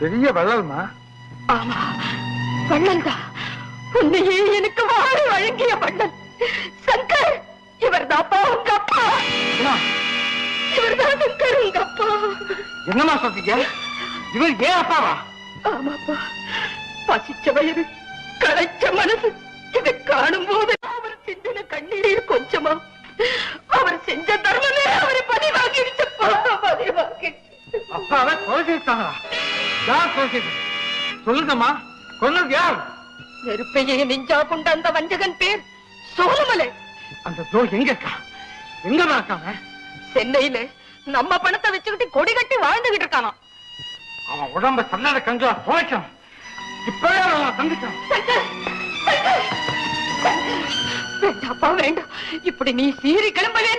பெரிய வள்ளல்மா. ஆமா, வள்ளல் தான். உன்னையே எனக்கு வாழ வழங்கிய வள்ளல் சங்கர். இவர் தாப்பா உங்க அப்பா. இவர் தான் சங்கர் உங்க அப்பா. என்னமா சொல்றீங்க? இவர் ஏன் அப்பாவா? ஆமாப்பா. பசிச்ச வயிறு, களைச்ச மனசு, இதை காணும் போது அவர் சிந்தின கண்ணீர் கொஞ்சமா. அவர் செஞ்ச தர்மமே அவரை பதிவாகிடுச்சப்பா, பதிவாகிடுச்சு. அப்பாவை கொலை செய்தாங்களா? யார் கொலை செய்தது? சொல்லுங்கம்மா, கொன்னது யார்? நெருப்பையே நெஞ்சா கொண்ட அந்த வஞ்சகன் பேர் சோழமலை. அந்த துரோகி எங்க இருக்கா? எங்க இருக்காங்க? சென்னையில நம்ம பணத்தை வச்சுக்கிட்டு கொடி கட்டி வாழ்ந்துகிட்டு இருக்கானா. அவன் உடம்ப சன்னத கஞ்சா துவைக்கணும். இப்பவே அவன் சந்திக்கணும். வேண்டாப்பா வேண்டாம், இப்படி நீ சீறி கிளம்ப வேண்டும்.